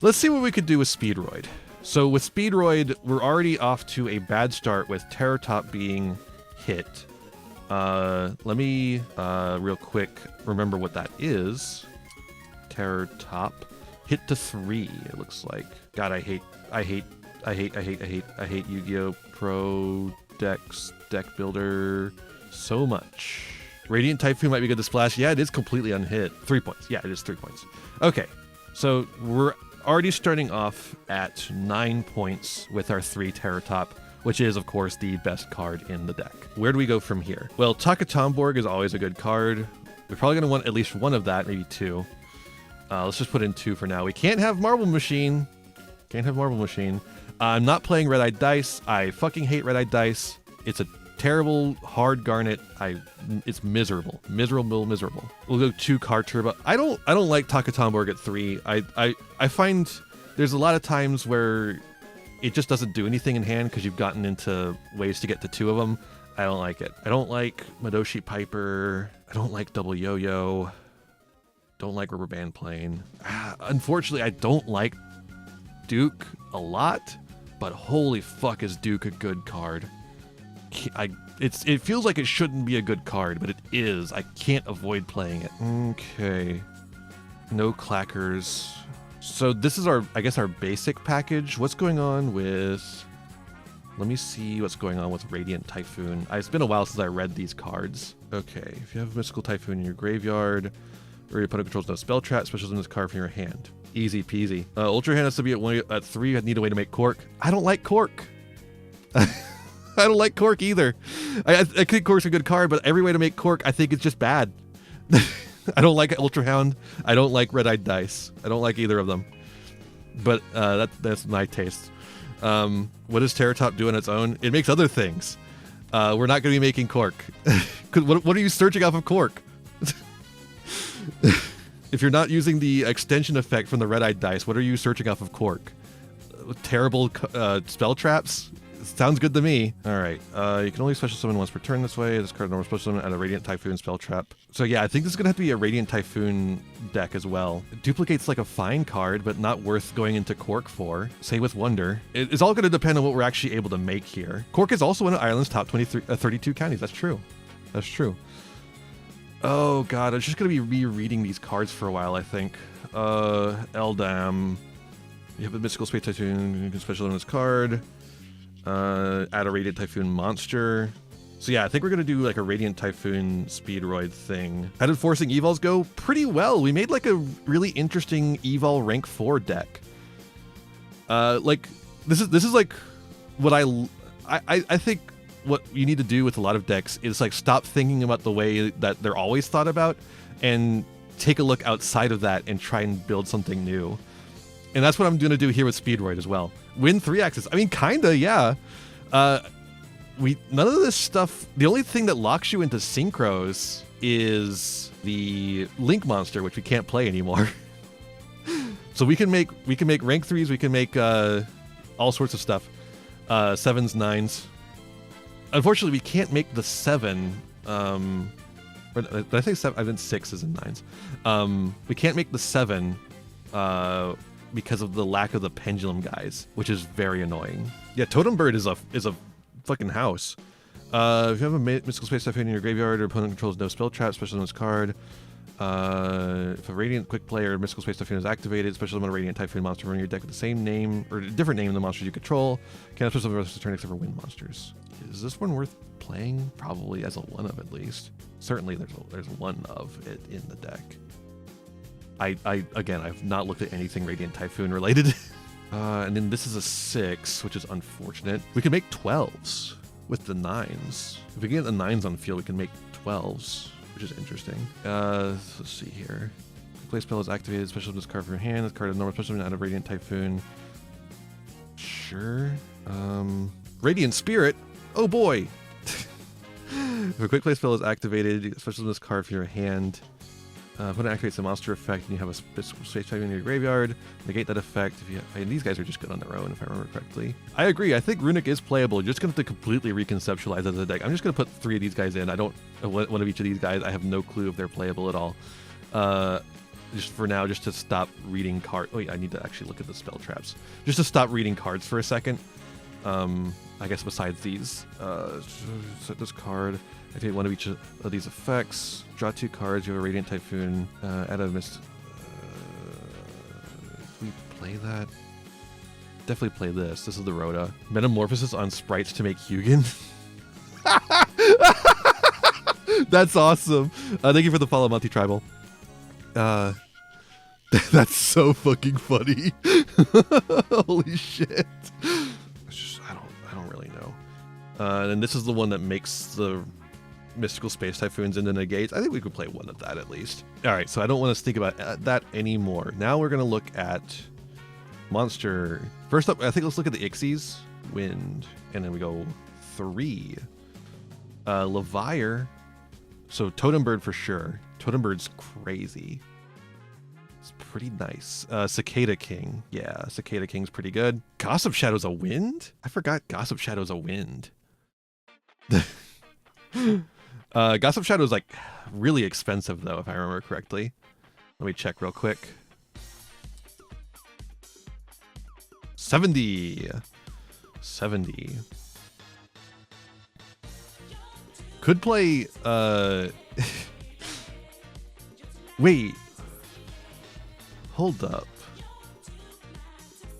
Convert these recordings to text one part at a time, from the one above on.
Let's see what we could do with Speedroid. So with Speedroid, we're already off to a bad start with Terror Top being hit. Let me real quick remember what that is. Terror Top. Hit to 3, it looks like. God, I hate Yu-Gi-Oh! Pro decks, deck builder so much. Radiant Typhoon might be good to splash. Yeah, it is completely unhit. 3 points. Yeah, it is 3 points. Okay, so we're already starting off at 9 points with our 3 Terror Top, which is, of course, the best card in the deck. Where do we go from here? Well, Takatomborg is always a good card. We're probably going to want at least one of that, maybe 2. Let's just put in 2 for now. We can't have Marble Machine. Can't have Marble Machine. I'm not playing Red-Eyed Dice. I fucking hate Red-Eyed Dice. It's a terrible, hard garnet. It's miserable. Miserable. We'll go 2 Card Turbo. I don't like Takatomborg at 3. I find there's a lot of times where it just doesn't do anything in hand because you've gotten into ways to get to 2 of them. I don't like it. I don't like Madoshi Piper. I don't like Double Yo-Yo. Don't like Rubber Band Plane. Unfortunately, I don't like Duke a lot, but holy fuck is Duke a good card. It feels like it shouldn't be a good card, but it is. I can't avoid playing it. Okay. No clackers. So this is I guess our basic package. What's going on with... Let me see what's going on with Radiant Typhoon. It's been a while since I read these cards. Okay, if you have a Mystical Typhoon in your graveyard, or your opponent controls no spell trap, specials in this card from your hand. Easy peasy. Ultra Hand has to be at 3. I need a way to make Cork. I don't like Cork. I don't like Cork either. I think Cork's a good card, but every way to make Cork, I think it's just bad. I don't like Ultra Hound. I don't like Red-Eyed Dice. I don't like either of them. But that's my taste. What does Terror Top do on its own? It makes other things. We're not going to be making Cork. What are you searching off of Cork? If you're not using the extension effect from the Red-Eyed Dice, what are you searching off of Cork? Terrible spell traps? Sounds good to me. Alright, you can only special summon once per turn this way. This card normal special summon at a Radiant Typhoon spell trap. So yeah, I think this is going to have to be a Radiant Typhoon deck as well. It duplicates like a fine card, but not worth going into Cork for. Say with Wonder. It's all going to depend on what we're actually able to make here. Cork is also one of Ireland's top 32 counties. That's true. That's true. Oh god, I'm just going to be rereading these cards for a while, I think. Eldam. You have a Mystical Space Typhoon, you can special on this card. Add a Radiant Typhoon monster. So yeah, I think we're going to do like a Radiant Typhoon Speedroid thing. How did Forcing Evals go? Pretty well. We made like a really interesting Evol rank 4 deck. Like, this is like what I think what you need to do with a lot of decks is like stop thinking about the way that they're always thought about and take a look outside of that and try and build something new. And that's what I'm going to do here with Speedroid as well. Win 3 axis. I mean, kinda, yeah. None of this stuff. The only thing that locks you into synchros is the Link monster, which we can't play anymore. So we can make rank 3s. We can make all sorts of stuff. 7s, 9s. Unfortunately, we can't make the 7. Did I say 7? I meant 6s and 9s. We can't make the 7. Because of the lack of the pendulum guys, which is very annoying. Yeah, Totem Bird is a fucking house. If you have a Mystical Space Typhoon in your graveyard, or opponent controls no spell trap, special on this card. If a Radiant Quick Play or Mystical Space Typhoon is activated, special summon a Radiant Typhoon monster from your deck with the same name or a different name than the monsters you control. Can't special summon the rest of the turn except for wind monsters. Is this one worth playing? Probably as a 1 of at least. Certainly there's 1 of it in the deck. Again, I've not looked at anything Radiant Typhoon related. And then this is a 6, which is unfortunate. We can make 12s with the 9s. If we get the 9s on the field, we can make 12s, which is interesting. Let's see here. Play spell is activated. Special this card from your hand. This card is normal special out of Radiant Typhoon. Sure. Radiant Spirit. Oh boy. If a quick play spell is activated, special this card from your hand. When it activates a monster effect and you have a space type in your graveyard, negate that effect. These guys are just good on their own, if I remember correctly. I agree. I think Runic is playable. You're just going to have to completely reconceptualize it as a deck. I'm just going to put 3 of these guys in. I don't one of each of these guys. I have no clue if they're playable at all. just for now, just to stop reading cards. Oh yeah, I need to actually look at the spell traps. Just to stop reading cards for a second. I guess besides these, set this card. Activate one of each of these effects. Draw 2 cards. You have a Radiant Typhoon. Add a mist. Can we play that? Definitely play this. This is the Rhoda. Metamorphosis on sprites to make Hugin. That's awesome. Thank you for the follow, multi-tribal. That's so fucking funny. Holy shit. It's just, I don't really know. And this is the one that makes the mystical space typhoons into negates. I think we could play one of that at least. All right, so I don't want to think about that anymore. Now we're gonna look at monster. First up, I think let's look at the Ixies. Wind, and then we go 3. Levire. So Totem Bird for sure. Totem Bird's crazy. It's pretty nice. Cicada King. Yeah, Cicada King's pretty good. Gossip Shadow's a wind? I forgot Gossip Shadow's a wind. Gossip Shadow is like really expensive though, if I remember correctly. Let me check real quick. 70. Could play wait. Hold up.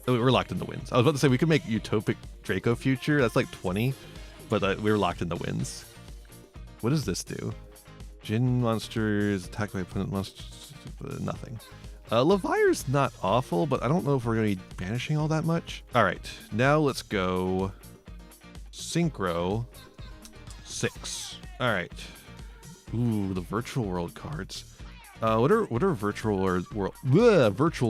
Oh, we're locked in the wins. I was about to say we could make Utopic Draco Future. That's like 20, but we were locked in the wins. What does this do? Djinn monsters, attack by opponent monsters, nothing. Levire's not awful, but I don't know if we're going to be banishing all that much. All right, now let's go Synchro 6. All right. Ooh, the virtual world cards. What are virtual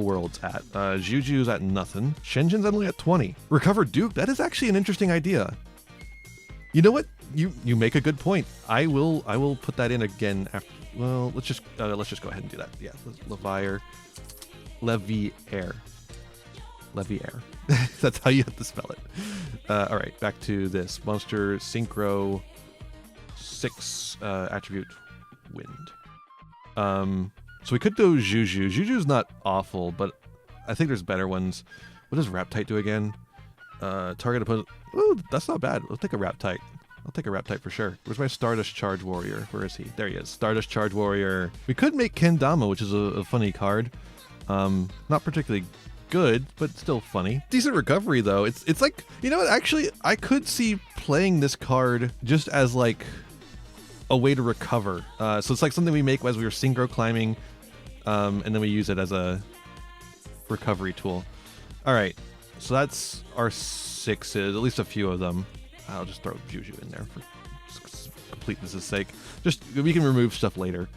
worlds at? Juju's at nothing. Shenjin's only at 20. Recover Duke. That is actually an interesting idea. You know what? You make a good point. I will put that in again after. Well, let's just go ahead and do that. Yeah, Leviair. That's how you have to spell it. All right, back to this monster Synchro 6 attribute wind. So we could do Juju. Juju's not awful, but I think there's better ones. What does Raptite do again? Target opponent. Ooh, that's not bad. Let's take a Raptite. I'll take a Raptite for sure. Where's my Stardust Charge Warrior? Where is he? There he is. Stardust Charge Warrior. We could make Kendama, which is a funny card. Not particularly good, but still funny. Decent recovery though. It's like, you know what? Actually, I could see playing this card just as like a way to recover. So it's like something we make as we were synchro climbing, and then we use it as a recovery tool. All right, so that's our 6s, at least a few of them. I'll just throw Juju in there for completeness' sake. Just, we can remove stuff later.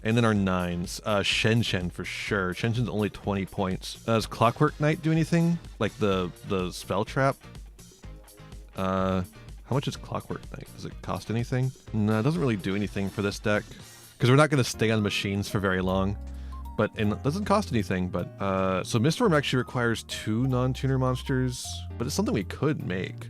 And then our 9s. Shen for sure. Shen's only 20 points. Does Clockwork Knight do anything? Like the spell trap? How much is Clockwork Knight? Does it cost anything? No, it doesn't really do anything for this deck. Because we're not going to stay on machines for very long. And it doesn't cost anything, but... so Miststorm actually requires 2 non-tuner monsters. But it's something we could make.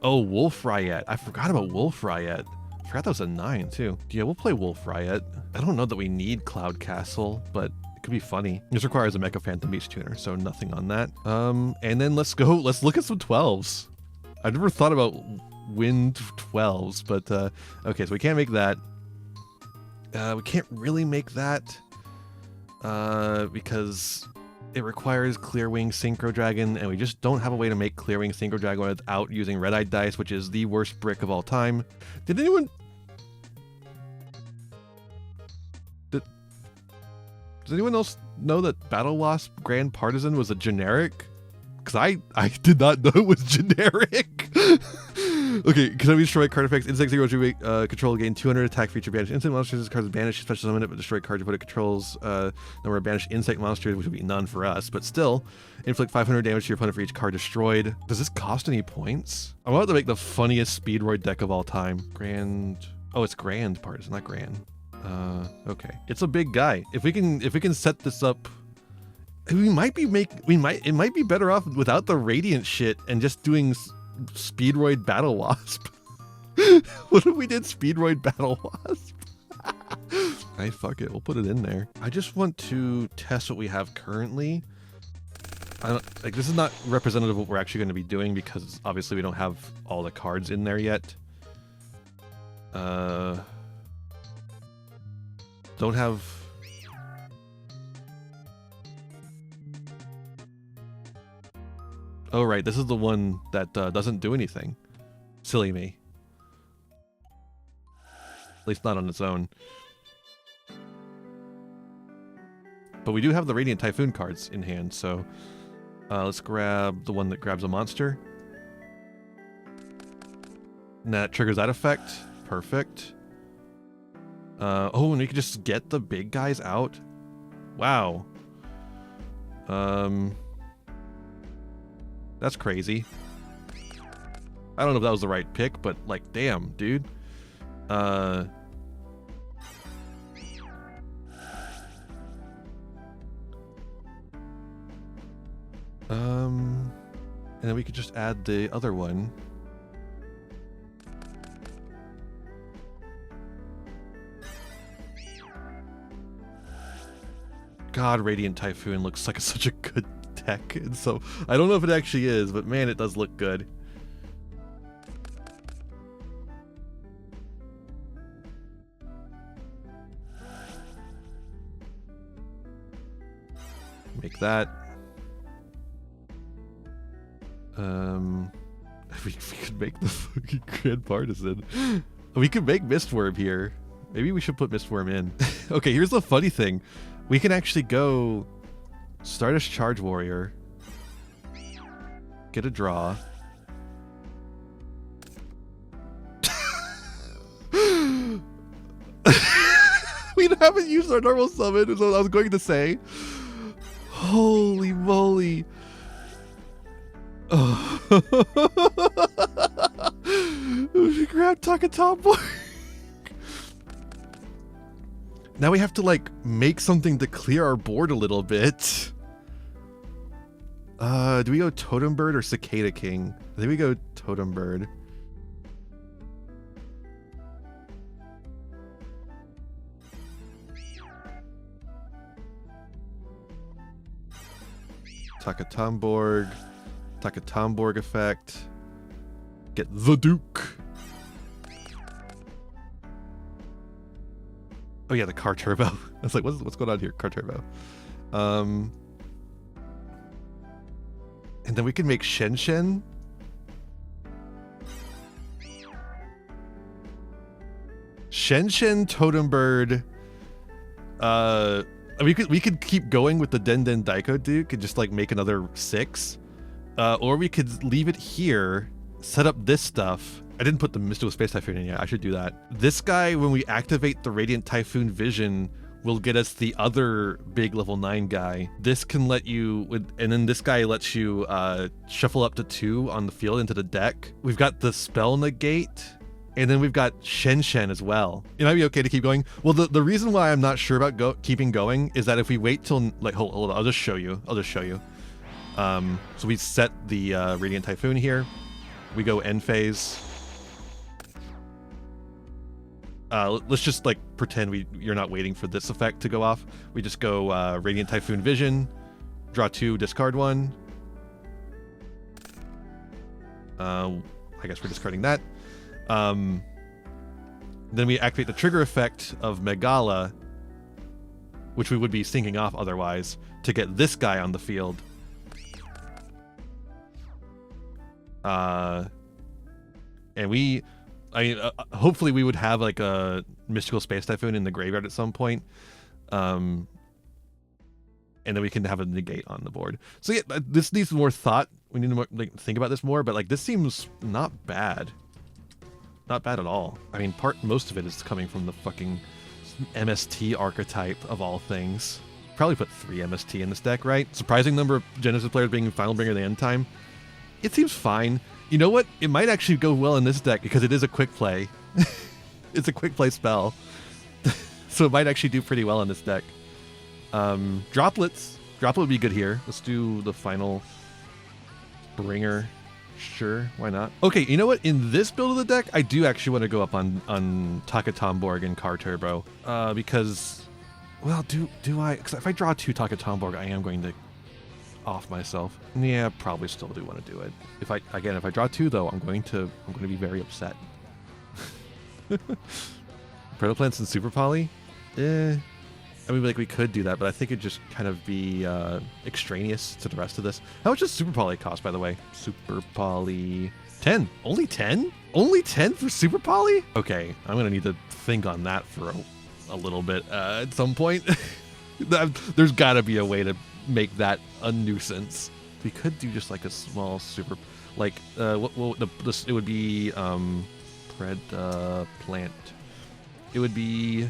Oh, Wolf Riot. I forgot about Wolf Riot. I forgot that was a 9 too. Yeah, we'll play Wolf Riot. I don't know that we need Cloud Castle, but it could be funny. This requires a Mecha Phantom Beast tuner, so nothing on that. And then let's look at some 12s. I never thought about Wind 12s, but okay, so we can't make that. We can't really make that because it requires Clearwing Synchro Dragon, and we just don't have a way to make Clearwing Synchro Dragon without using Red-Eyed Dice, which is the worst brick of all time. Did anyone... Does anyone else know that Battle Wasp Grand Partisan was a generic? Because I did not know it was generic. Okay, can I destroy card effects? Insect 0 control gain 200 attack feature banish insect monsters. This card is banished, special summon it, but destroy cards what it controls. Number of banished insect monsters, which would be none for us, but still inflict 500 damage to your opponent for each card destroyed. Does this cost any points? I'm about to make the funniest Speedroid deck of all time. Grand. Oh, it's Grand Partisan, not Grand. Okay, it's a big guy. If we can set this up, it might be better off without the Radiant shit and just doing Speedroid Battle Wasp. What if we did Speedroid Battle Wasp? Alright, fuck it. We'll put it in there. I just want to test what we have currently. I don't, like, this is not representative of what we're actually going to be doing because obviously we don't have all the cards in there yet. Don't have... Oh, right. This is the one that doesn't do anything. Silly me. At least not on its own. But we do have the Radiant Typhoon cards in hand, so... let's grab the one that grabs a monster. And that triggers that effect. Perfect. Oh, and we can just get the big guys out. Wow. That's crazy. I don't know if that was the right pick, but like, damn, dude. And then we could just add the other one. God, Radiant Typhoon looks like such a good deck, and so I don't know if it actually is, but man, it does look good. Make that. We could make the fucking Grand Partisan. We could make Mistworm here. Maybe we should put Mistworm in. Okay, here's the funny thing. We can actually go Stardust Charge Warrior, get a draw. We haven't used our normal summon, is what I was going to say. Holy moly. Oh. We grab Takatomboy. Now we have to like make something to clear our board a little bit. Do we go Totem Bird or Cicada King? I think we go Totem Bird. Takatomborg effect. Get the Duke. Oh yeah, the Car Turbo. I was like, what's going on here? Car Turbo. And then we can make Shen Shen. Shen Shen, Totem Bird. We could keep going with the Den Den Daiko Duke and just like make another 6. Or we could leave it here, set up this stuff. I didn't put the Mystical Space Typhoon in yet. I should do that. This guy, when we activate the Radiant Typhoon Vision, will get us the other big level 9 guy. This can let you, and then this guy lets you shuffle up to 2 on the field into the deck. We've got the Spell Negate, and then we've got Shen Shen as well. It might be okay to keep going. Well, the reason why I'm not sure about keeping going is that if we wait till, like, hold on, I'll just show you. So we set the Radiant Typhoon here. We go end phase. Let's just like pretend you're not waiting for this effect to go off. We just go Radiant Typhoon Vision, draw 2, discard 1. I guess we're discarding that. Then we activate the trigger effect of Megala, which we would be syncing off otherwise, to get this guy on the field. And hopefully we would have like a Mystical Space Typhoon in the graveyard at some point. And then we can have a negate on the board. So yeah, this needs more thought. We need to think about this more, but like this seems not bad. Not bad at all. I mean, most of it is coming from the fucking MST archetype of all things. Probably put 3 MST in this deck, right? Surprising number of Genesys players being Final Bringer the End Time. It seems fine. You know what? It might actually go well in this deck because it is a quick play. It's a quick play spell. So it might actually do pretty well in this deck. Droplets. Droplet would be good here. Let's do the Final Bringer. Sure, why not? Okay, you know what? In this build of the deck, I do actually want to go up on Takatomborg and Car Turbo. Because, well, do I? Because if I draw 2 Takatomborg, I am going to off myself. Yeah, probably still do want to do it. If I draw 2 though, I'm going to be very upset. Protoplants and Super Poly? I mean, like, we could do that, but I think it'd just kind of be extraneous to the rest of this. How much does Super Poly cost, by the way? Super Poly 10. Only 10? Only 10 for Super Poly? Okay, I'm gonna need to think on that for a little bit at some point. There's gotta be a way to make that a nuisance. We could do just like a small super, like it would be plant. It would be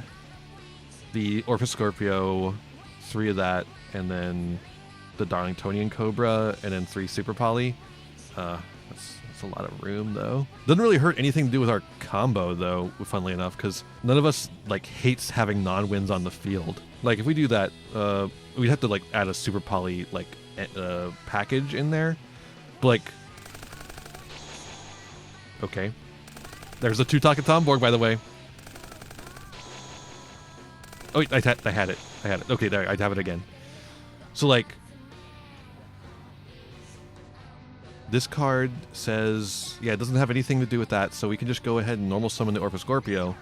the Orphoscorpio, 3 of that, and then the Darlingtonian Cobra, and then 3 Super Poly. That's a lot of room though. Doesn't really hurt anything to do with our combo though, funnily enough, because none of us like hates having non-wins on the field. Like if we do that, we'd have to like add a Super Poly like package in there. But like, okay, there's a 2 Takatomborg, by the way. Oh, wait, I had it. Okay, there, I'd have it again. So like, this card says, yeah, it doesn't have anything to do with that, so we can just go ahead and normal summon the Orphoscorpio.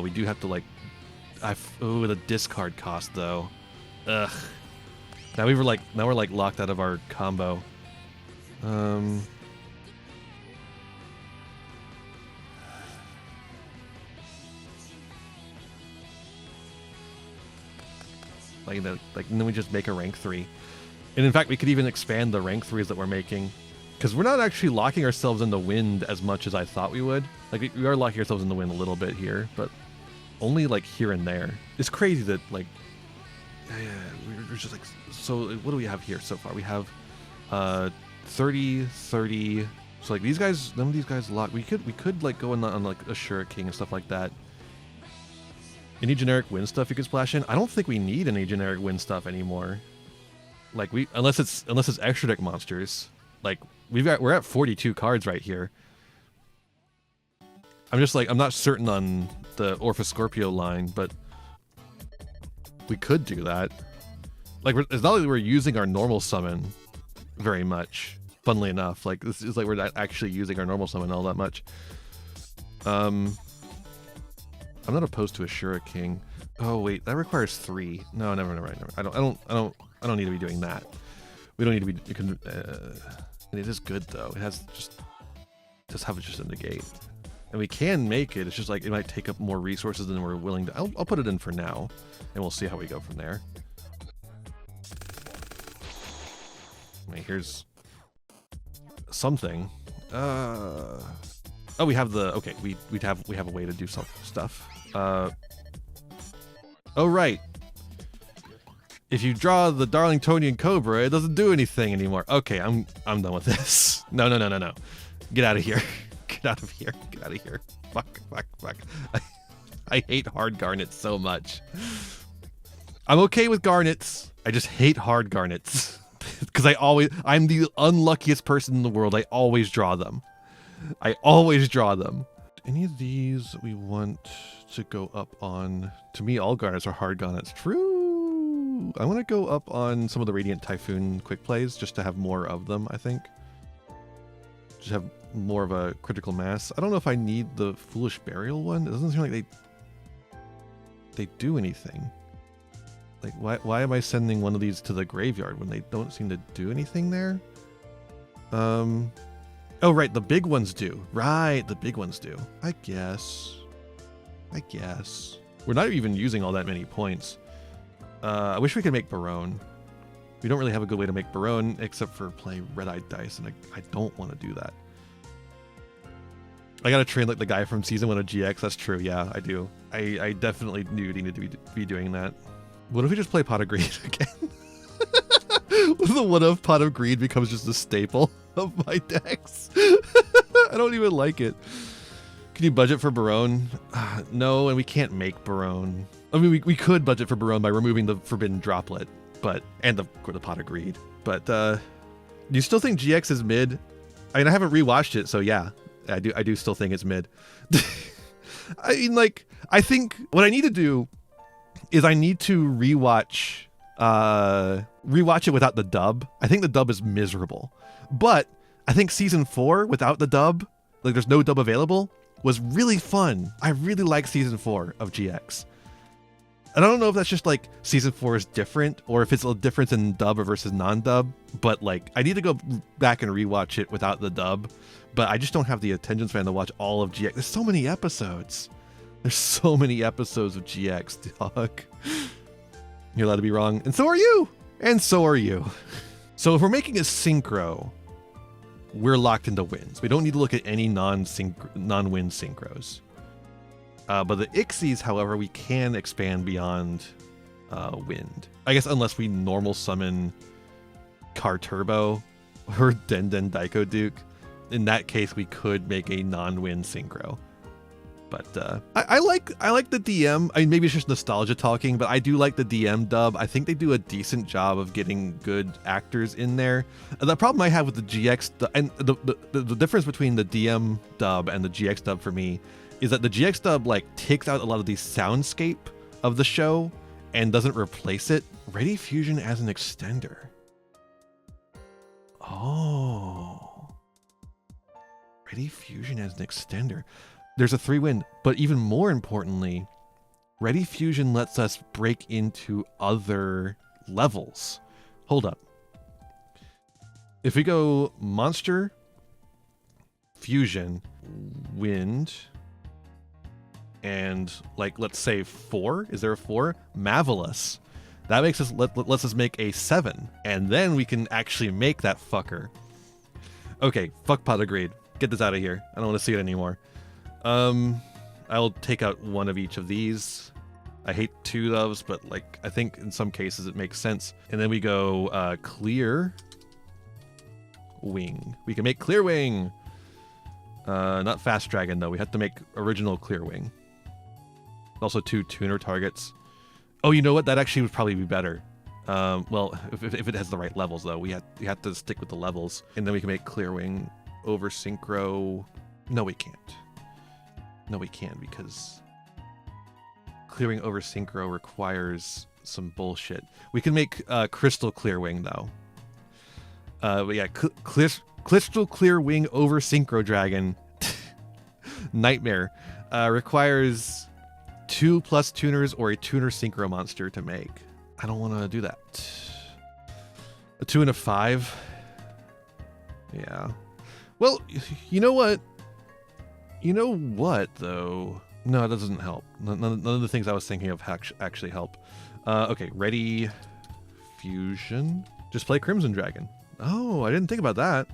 We do have to like, oh, the discard cost though. Ugh. Now we're like locked out of our combo. Like, and then we just make a rank 3. And in fact, we could even expand the rank 3s that we're making. Because we're not actually locking ourselves in the wind as much as I thought we would. Like, we are locking ourselves in the wind a little bit here, but only like here and there. It's crazy that like, we're just like, so what do we have here so far? We have 30, 30. So like these guys, none of these guys lock. We could like go on like a Shura King and stuff like that. Any generic win stuff you could splash in? I don't think we need any generic win stuff anymore. Like unless it's extra deck monsters. Like we're at 42 cards right here. I'm not certain on the Orphoscorpio line, but we could do that. Like it's not like we're using our normal summon very much. Funnily enough, like this is like we're not actually using our normal summon all that much. I'm not opposed to a Shura King. Oh wait, that requires 3. No, never. I don't need to be doing that. We don't need to be. And it is good though. It has just have it just in the gate, and we can make it. It's just like it might take up more resources than we're willing to. I'll put it in for now, and we'll see how we go from there. I mean, here's something. Oh, we have the okay. We have a way to do some stuff. Oh right. If you draw the Darlingtonian Cobra, it doesn't do anything anymore. Okay, I'm done with this. No. Get out of here. Get out of here. Get out of here. Fuck. I hate hard garnets so much. I'm okay with garnets. I just hate hard garnets. Because I'm the unluckiest person in the world. I always draw them. Any of these we want to go up on? To me, all garnets are hard garnets. True. I want to go up on some of the Radiant Typhoon quick plays just to have more of them, I think. Just have more of a critical mass. I don't know if I need the Foolish Burial one. It doesn't seem like they do anything. Like, why am I sending one of these to the graveyard when they don't seem to do anything there? Oh, right, the big ones do. Right, the big ones do. I guess. We're not even using all that many points. I wish we could make Barone. We don't really have a good way to make Barone except for play Red-Eyed Dice, and I don't want to do that. I gotta train like the guy from Season 1 of GX, that's true, yeah, I do. I definitely do need to be doing that. What if we just play Pot of Greed again? What if the one-of Pot of Greed becomes just a staple of my decks? I don't even like it. Can you budget for Barone? No, and we can't make Barone. I mean, we could budget for Barone by removing the Forbidden Droplet, and the Pot of Greed. But Do you still think GX is mid? I mean, I haven't rewatched it, so yeah, I do still think it's mid. I mean, like, I think what I need to do is I need to rewatch it without the dub. I think the dub is miserable, but I think season 4 without the dub, like there's no dub available, was really fun. I really like season 4 of GX. And I don't know if that's just like season 4 is different or if it's a difference in dub versus non-dub, but like I need to go back and rewatch it without the dub, but I just don't have the attention span to watch all of GX. There's so many episodes. There's so many episodes of GX, dog. You're allowed to be wrong, and so are you, and so are you. So if we're making a synchro, we're locked into wins. We don't need to look at any non-win synchros. But the Ixies, however, we can expand beyond wind. I guess unless we normal summon Car Turbo or Den Den Daiko Duke. In that case, we could make a non-win synchro. But I like the DM. I mean, maybe it's just nostalgia talking, but I do like the DM dub. I think they do a decent job of getting good actors in there. The problem I have with the GX and the difference between the DM dub and the GX dub for me is that the GX dub like takes out a lot of the soundscape of the show and doesn't replace it. Ready Fusion as an extender. Oh. Ready Fusion as an extender. There's a 3-win, but even more importantly, Ready Fusion lets us break into other levels. Hold up. If we go Monster, Fusion, Wind, and like let's say 4, is there a 4? Marvelous. That makes us lets us make a 7, and then we can actually make that fucker. Okay, fuck pot agreed. Get this out of here. I don't want to see it anymore. I'll take out one of each of these. I hate 2 of those, but like I think in some cases it makes sense. And then we go Clear Wing. We can make Clear Wing. Not Fast Dragon though. We have to make original Clear Wing. Also 2 tuner targets. Oh, you know what? That actually would probably be better. Well, if it has the right levels though, we have to stick with the levels. And then we can make Clear Wing over synchro. No, we can't. No, we can't because clearing over synchro requires some bullshit. We can make Crystal Clear Wing though. But yeah, Crystal Clear Wing over Synchro Dragon. Nightmare. Requires 2+ tuners or a tuner synchro monster to make. I don't want to do that. A 2 and a 5. Yeah. Well, you know what? You know what, though? No, that doesn't help. None of the things I was thinking of actually help. Okay, Ready Fusion. Just play Crimson Dragon. Oh, I didn't think about that.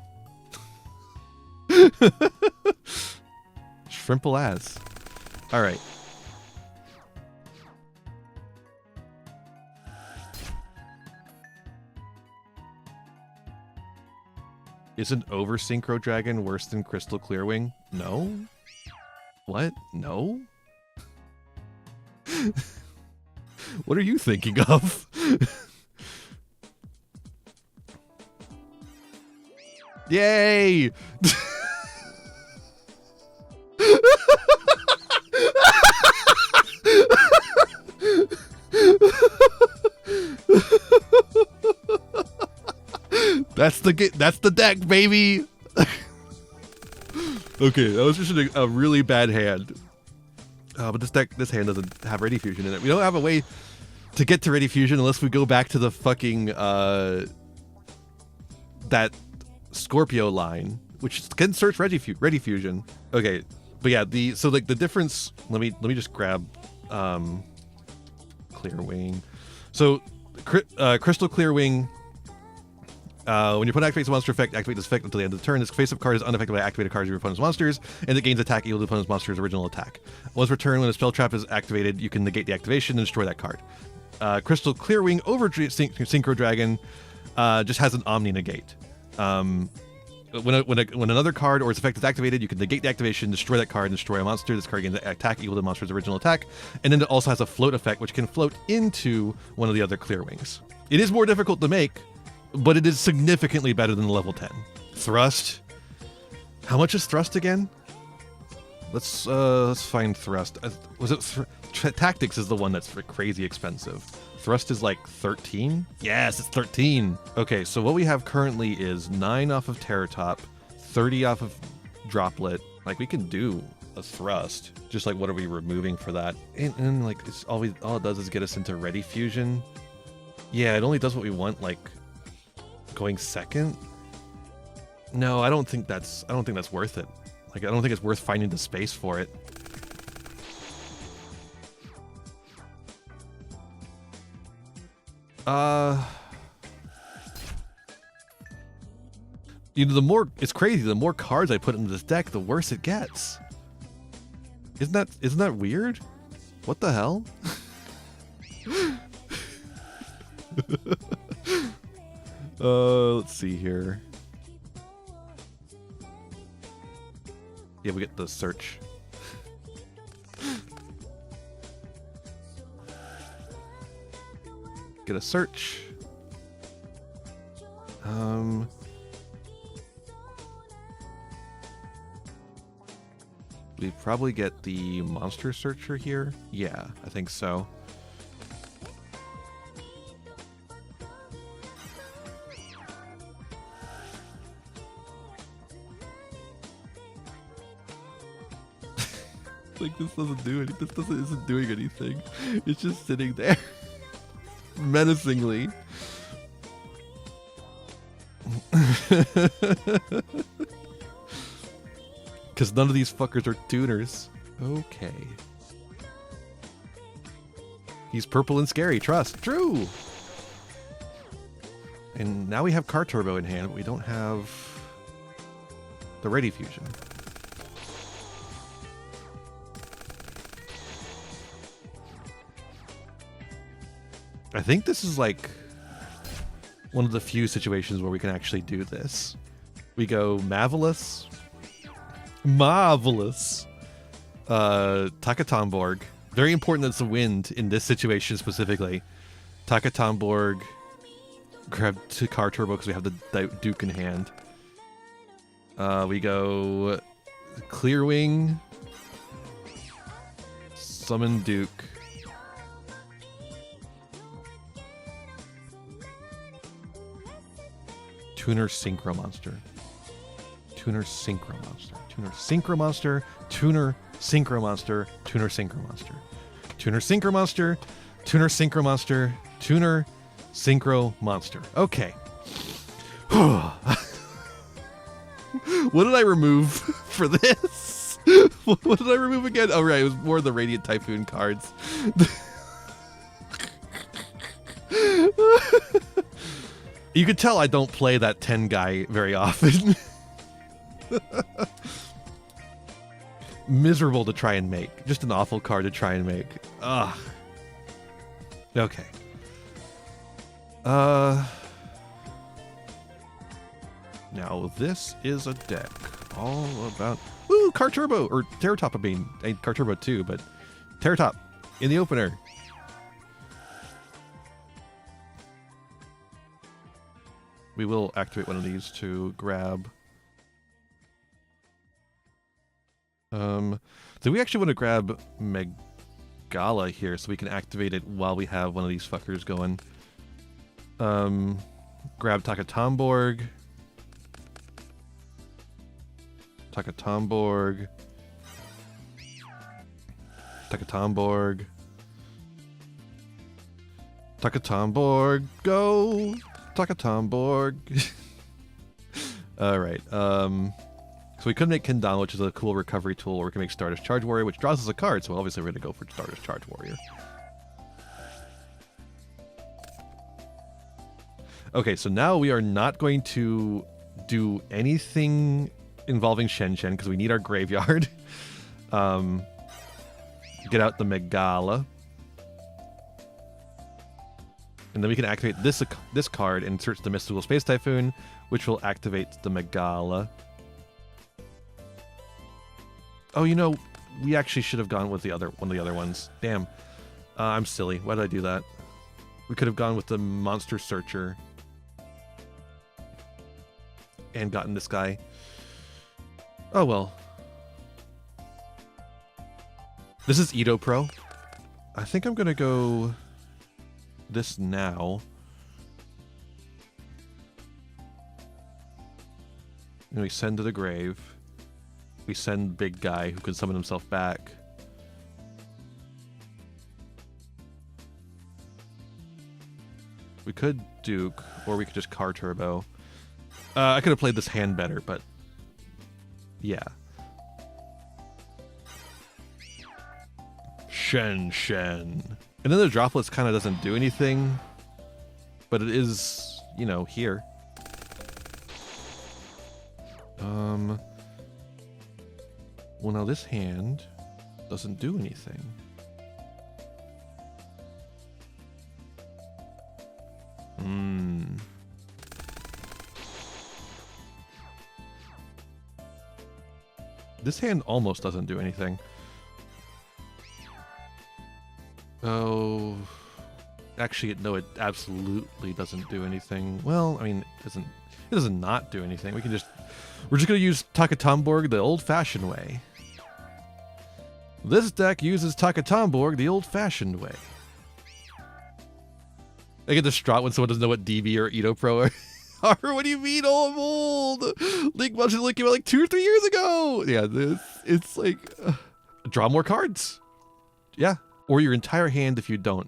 Shrimple ass. All right. Isn't over Synchro Dragon worse than Crystal Clearwing? No? What? No? What are you thinking of? Yay! That's the deck, baby. Okay, that was just a really bad hand. But this hand doesn't have Ready Fusion in it. We don't have a way to get to Ready Fusion unless we go back to the fucking that Scorpio line, which can search Ready Fusion. Okay, but yeah, the difference. Let me just grab Clear Wing. So Crystal Clear Wing. When your opponent activates a monster effect, activate this effect until the end of the turn. This face-up card is unaffected by activated cards of your opponent's monsters, and it gains attack equal to the opponent's monster's original attack. Once per turn, when a spell trap is activated, you can negate the activation and destroy that card. Crystal Clearwing over Synchro Dragon just has an Omni negate. When another card or its effect is activated, you can negate the activation, destroy that card, and destroy a monster. This card gains attack equal to the monster's original attack, and then it also has a float effect, which can float into one of the other Clearwings. It is more difficult to make, but it is significantly better than the level 10. Thrust. How much is thrust again? Let's find thrust. Was it tactics is the one that's crazy expensive. Thrust is like 13? Yes, it's 13. Okay, so what we have currently is 9 off of Terror Top, 30 off of Droplet. Like, we can do a thrust. Just like, what are we removing for that? And like, it's all it does is get us into Ready Fusion. Yeah, it only does what we want, like going second. No, I don't think that's worth it. Like, I don't think it's worth finding the space for it. You know, it's crazy, the more cards I put into this deck, the worse it gets. Isn't that weird? What the hell? Let's see here. Yeah, we get the search. Get a search. We probably get the monster searcher here. Yeah, I think so. Like, this doesn't do anything. This isn't doing anything. It's just sitting there menacingly. Because none of these fuckers are tuners. Okay. He's purple and scary. Trust. True. And now we have Car Turbo in hand, but we don't have the Ready Fusion. I think this is like one of the few situations where we can actually do this. We go Marvelous. Takatomborg. Very important that it's a wind in this situation specifically. Takatomborg. Grab to Car Turbo because we have the Duke in hand. We go Clearwing. Summon Duke. Tuner Synchro Monster. Tuner Synchro Monster. Tuner Synchro Monster. Tuner Synchro Monster. Tuner Synchro Monster. Tuner Synchro Monster. Tuner Synchro Monster. Tuner Synchro Monster. Okay. What did I remove for this? What did I remove again? Oh, right. It was more of the Radiant Typhoon cards. You could tell I don't play that 10 guy very often. Miserable to try and make. Just an awful card to try and make. Ugh. Okay. Now this is a deck all about... Woo! Car Turbo! Or Terror Top, I mean. Car Turbo too, but... Terror Top in the opener. We will activate one of these to grab... so we actually want to grab Megala here so we can activate it while we have one of these fuckers going. Grab Takatomborg. Takatomborg. Takatomborg. Takatomborg. Go! Takatomborg. Alright, so we could make Kendama, which is a cool recovery tool, or we can make Stardust Charge Warrior, which draws us a card, so obviously we're going to go for Stardust Charge Warrior. Okay, so now we are not going to do anything involving Shen Shen, because we need our graveyard. Get out the Megala. And then we can activate this card and search the Mystical Space Typhoon, which will activate the Megala. Oh, you know, we actually should have gone with one of the other ones. Damn. I'm silly. Why did I do that? We could have gone with the Monster Searcher. and gotten this guy. Oh well. This is Yugioh Pro. I think I'm gonna go this now. And we send to the grave. We send big guy who can summon himself back. We could Duke, or we could just car turbo. I could have played this hand better, but yeah. Shen. And then the droplets kind of doesn't do anything, but it is, you know, here. Well, now this hand doesn't do anything. This hand almost doesn't do anything. Oh, actually, no, it absolutely doesn't do anything. Well, I mean, it doesn't not do anything. We're just gonna use Takatomborg the old-fashioned way. This deck uses Takatomborg the old-fashioned way. I get distraught when someone doesn't know what DB or Yugioh Pro are. What do you mean? Oh, I'm old. League Legends only came out like 2 or 3 years ago. Yeah, it's like draw more cards. Yeah, or your entire hand if you don't.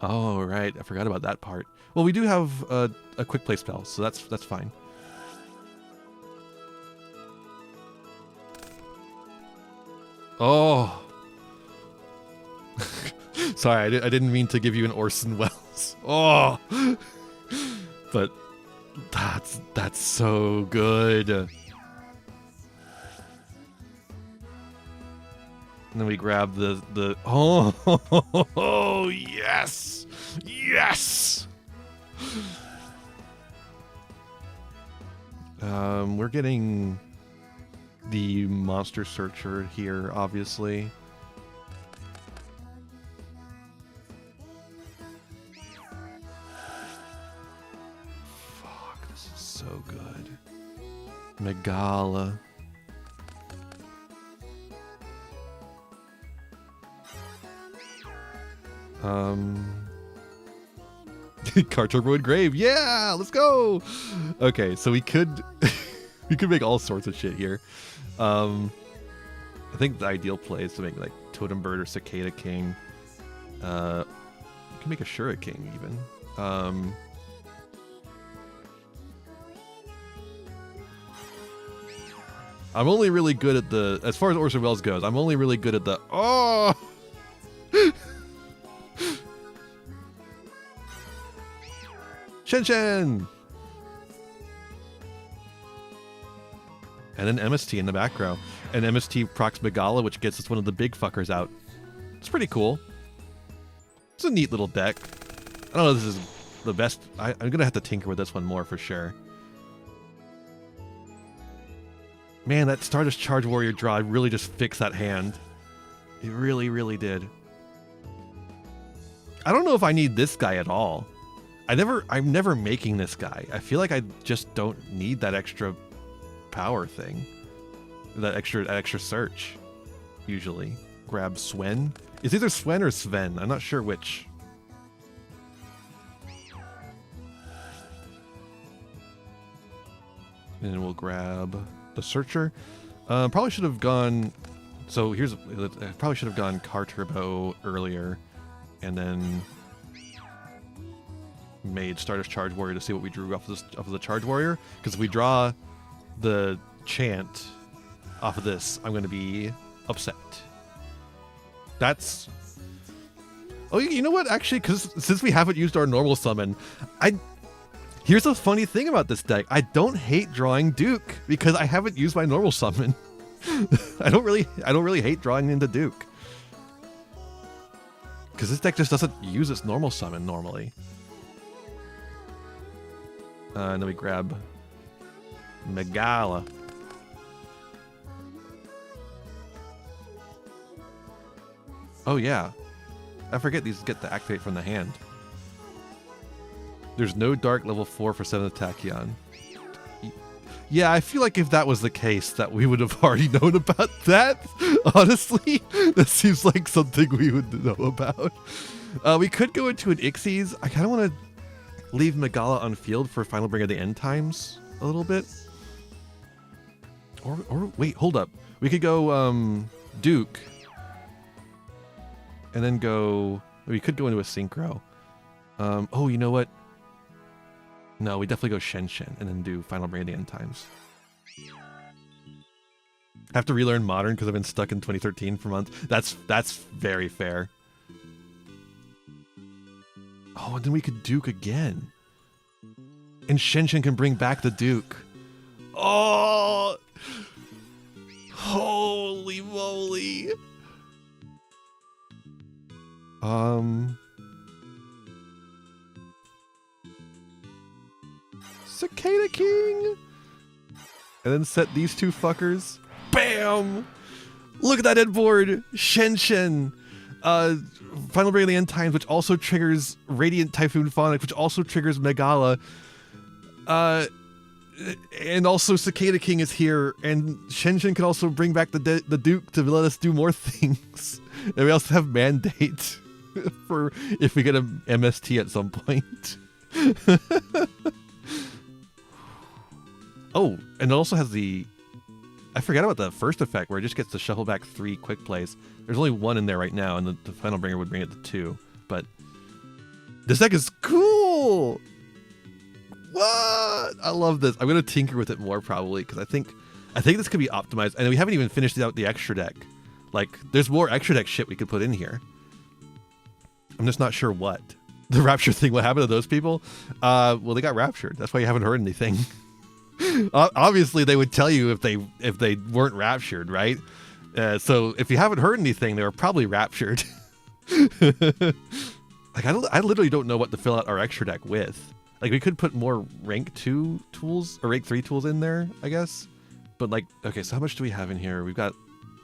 Oh right, I forgot about that part. Well, we do have a quick play spell, so that's fine. Oh, sorry, I didn't mean to give you an Orson Welles. Oh, but that's so good. And then we grab the oh yes, yes. We're getting the monster searcher here, obviously. Fuck, this is so good. Megala. Car Turbo and Grave. Yeah, let's go. Okay, so we could we could make all sorts of shit here. I think the ideal play is to make like Totem Bird or Cicada King. You can make a Shura King even. I'm only really good at the, as far as Orson Welles goes, I'm only really good at the, oh! Shen! And then MST in the back row. And MST procs Megala, which gets us one of the big fuckers out. It's pretty cool. It's a neat little deck. I don't know if this is the best. I'm going to have to tinker with this one more for sure. Man, that Stardust Charge Warrior draw really just fixed that hand. It really, really did. I don't know if I need this guy at all. I'm never making this guy. I feel like I just don't need that extra power thing. That extra search. Usually. Grab Swen. It's either Swen or Sven. I'm not sure which. And then we'll grab the Searcher. Probably should have gone. So here's. I probably should have gone Car Turbo earlier, and then made Stardust Charge Warrior to see what we drew off of the Charge Warrior. Because if we draw the Chant off of this, I'm going to be upset. That's. Oh, you know what? Actually, because since we haven't used our normal summon, here's the funny thing about this deck. I don't hate drawing Duke because I haven't used my normal summon. I don't really hate drawing into Duke. Because this deck just doesn't use its normal summon normally. And then we grab Megala. Oh yeah. I forget these get to activate from the hand. There's no dark level 4 for 7th Tachyon. Yeah, I feel like if that was the case, that we would have already known about that. Honestly, that seems like something we would know about. We could go into an Ixies. I kind of want to leave Megala on field for Final Bring of the End Times a little bit. Or wait, hold up. We could go Duke. And then go... We could go into a Synchro. Oh, you know what? No, we definitely go Shen and then do Final Bring of the End Times. Have to relearn Modern because I've been stuck in 2013 for months. That's very fair. Oh, and then we could Duke again. And Shen can bring back the Duke. Oh! Holy moly! Cicada King! And then set these two fuckers. Bam! Look at that end board! Shen. Final Bring of the End Times, which also triggers Radiant Typhoon Phonic, which also triggers Megala. And also Cicada King is here, and Shen can also bring back the Duke to let us do more things. And we also have Mandate for if we get an MST at some point. Oh, and it also has the... I forgot about the first effect where it just gets to shuffle back 3 quick plays. There's only 1 in there right now, and the Final Bringer would bring it to 2. But this deck is cool! What? I love this. I'm going to tinker with it more probably, because I think this could be optimized. And we haven't even finished out the extra deck. Like, there's more extra deck shit we could put in here. I'm just not sure what. The Rapture thing, what happened to those people? Well, they got raptured. That's why you haven't heard anything. Obviously, they would tell you if they weren't raptured, right? So if you haven't heard anything, they were probably raptured. Like I literally don't know what to fill out our extra deck with. Like we could put more rank 2 tools or rank 3 tools in there, I guess. But like, okay, so how much do we have in here? We've got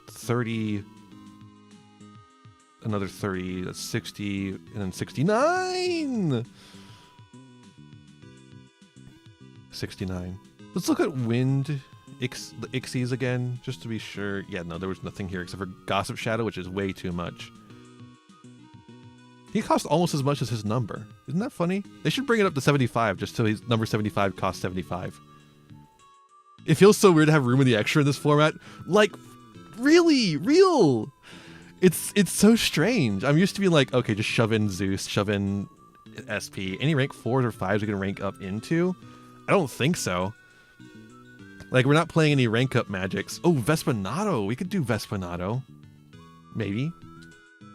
30, another 30, that's 60, and then 69. 69. Let's look at Wind, the Ixies again, just to be sure. Yeah, no, there was nothing here except for Gossip Shadow, which is way too much. He costs almost as much as his number. Isn't that funny? They should bring it up to 75, just so his number 75 costs 75. It feels so weird to have room in the extra in this format. Like, really, real. It's so strange. I'm used to being like, okay, just shove in Zeus, shove in SP. Any rank 4s or 5s we can rank up into? I don't think so. Like, we're not playing any rank up magics. Oh, Vespinato. We could do Vespinato. Maybe.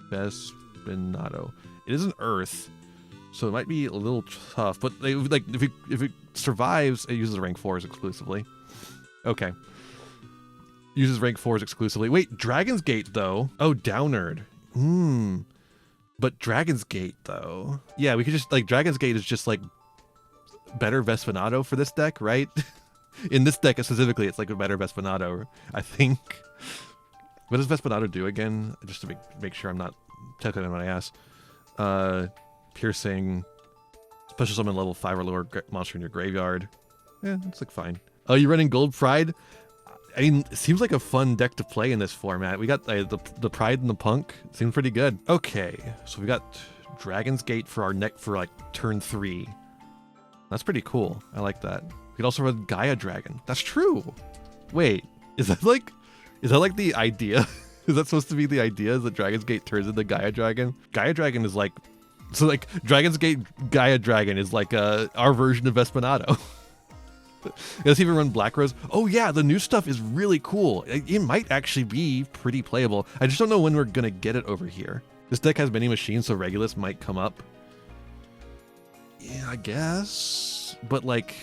Vespinato. It is an Earth, so it might be a little tough. But like, if it survives, it uses rank 4s exclusively. Okay. Uses rank 4s exclusively. Wait, Dragon's Gate, though. Oh, Downerd. But Dragon's Gate, though. Yeah, we could just, like, Dragon's Gate is just, like, better Vespinato for this deck, right? In this deck specifically, it's like a better Vespinato, I think. What does Vespinato do again? Just to make sure I'm not taking on my ass. Piercing, special summon level 5 or lower monster in your graveyard. Yeah, it's like fine. Oh, you're running Gold Pride? I mean, it seems like a fun deck to play in this format. We got the Pride and the Punk. Seems pretty good. Okay, so we got Dragon's Gate for our neck for like turn 3. That's pretty cool. I like that. We could also run Gaia Dragon. That's true. Wait, is that like the idea? Is that supposed to be the idea? Is that Dragon's Gate turns into Gaia Dragon? Gaia Dragon is like, so like Dragon's Gate Gaia Dragon is like our version of Vespinato. Let's even run Black Rose. Oh yeah, the new stuff is really cool. It might actually be pretty playable. I just don't know when we're gonna get it over here. This deck has many machines, so Regulus might come up. Yeah, I guess. But like,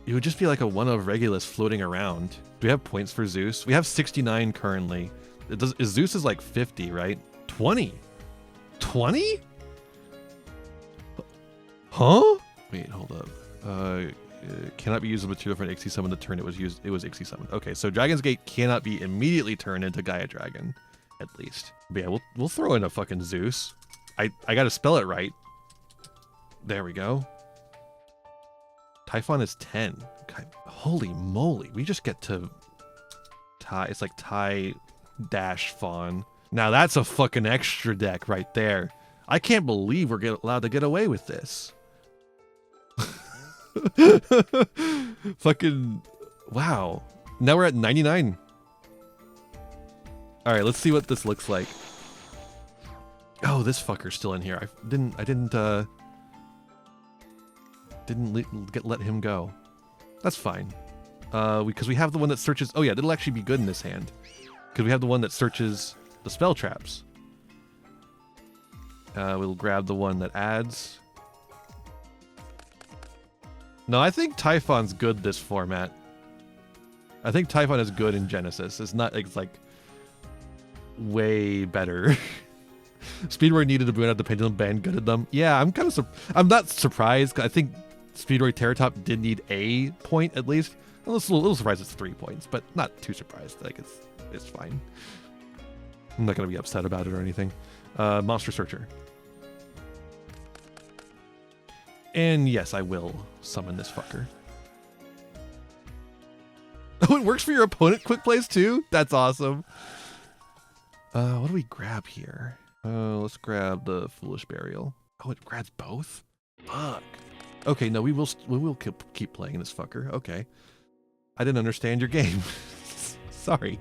it would just be like a one of Regulus floating around. Do we have points for Zeus? We have 69 currently. Zeus is like 50, right? 20. 20? Huh? Wait, hold up. Cannot be used as material for an Ixie summon the turn it was used. It was Ixie summoned. Okay, so Dragon's Gate cannot be immediately turned into Gaia Dragon, at least. But yeah, we'll throw in a fucking Zeus. I gotta spell it right. There we go. Typhon is 10. Okay. Holy moly, we just get to tie. It's like tie dash fawn. Now that's a fucking extra deck right there. I can't believe we're allowed to get away with this. Fucking wow. Now we're at 99. All right, let's see what this looks like. Oh, this fucker's still in here. I didn't let him go. That's fine. Because we have the one that searches. Oh yeah, it'll actually be good in this hand. Because we have the one that searches the spell traps. We'll grab the one that adds. No, I think Typhon's good this format. I think Typhon is good in Genesys. It's like way better. Speedroid needed to bring out the pendulum band, gutted them. Yeah, I'm not surprised. I think Speedroid Terratop did need a point at least. I'm a little surprised it's 3 points, but not too surprised. Like it's fine. I'm not gonna be upset about it or anything. Monster Searcher. And yes, I will summon this fucker. Oh, it works for your opponent quick plays too? That's awesome. What do we grab here? Let's grab the Foolish Burial. Oh, it grabs both? Fuck. Okay, no, we will keep playing this fucker. Okay. I didn't understand your game. Sorry.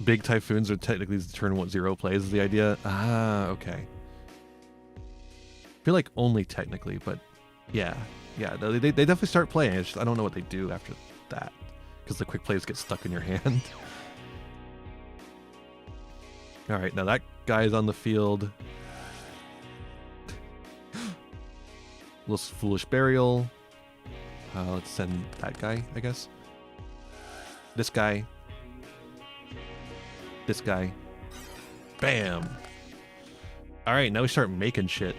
Big Typhoons are technically the turn 1-0 plays is the idea. Ah, okay. I feel like only technically, but yeah. Yeah, they definitely start playing. I don't know what they do after that. Because the quick plays get stuck in your hand. Alright, now that guy's on the field. Little Foolish Burial. Let's send that guy, I guess. This guy. This guy. Bam! Alright, now we start making shit.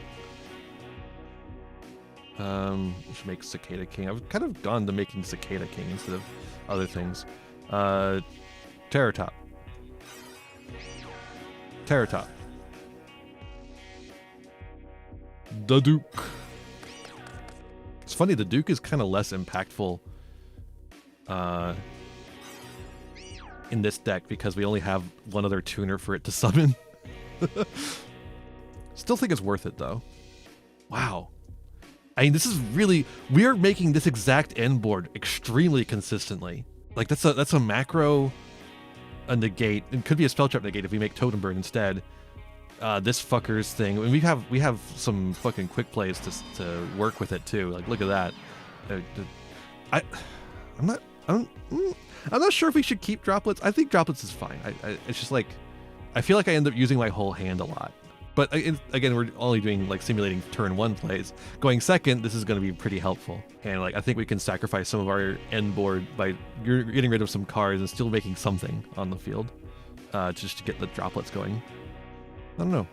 We should make Cicada King. I've kind of gone to making Cicada King instead of other things. Terratop. Terratop. The Duke. It's funny, the Duke is kind of less impactful in this deck because we only have one other tuner for it to summon. Still think it's worth it though. Wow. I mean, this is really, we are making this exact end board extremely consistently. Like that's a macro, a negate. It could be a spell trap negate if we make Totem Burn instead. This fucker's thing. And we have some fucking quick plays to work with it too. Like look at that. I'm not sure if we should keep droplets. I think droplets is fine. It's just like I feel like I end up using my whole hand a lot. But again, we're only doing like simulating turn 1 plays. Going second, this is going to be pretty helpful. And like I think we can sacrifice some of our end board by getting rid of some cards and still making something on the field, just to get the droplets going. I don't know.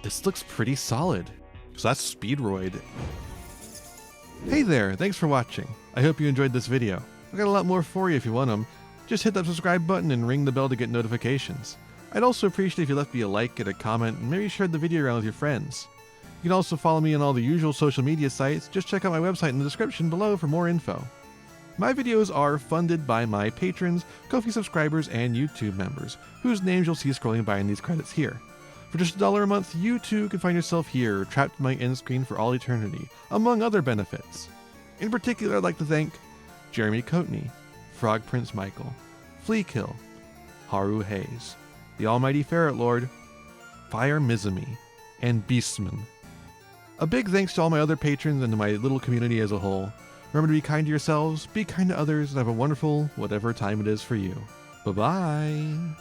This looks pretty solid. So that's Speedroid. Hey there, thanks for watching. I hope you enjoyed this video. I got a lot more for you if you want them. Just hit that subscribe button and ring the bell to get notifications. I'd also appreciate if you left me a like and a comment and maybe shared the video around with your friends. You can also follow me on all the usual social media sites. Just check out my website in the description below for more info. My videos are funded by my patrons, Ko-fi subscribers, and YouTube members, whose names you'll see scrolling by in these credits here. For just $1 a month, you too can find yourself here, trapped in my end screen for all eternity, among other benefits. In particular, I'd like to thank Jeremy Coatney, Frog Prince Michael, Fleakill, Haru Hayes, the Almighty Ferret Lord, Fire Mizumi, and Beastman. A big thanks to all my other patrons and to my little community as a whole. Remember to be kind to yourselves, be kind to others, and have a wonderful whatever time it is for you. Bye-bye!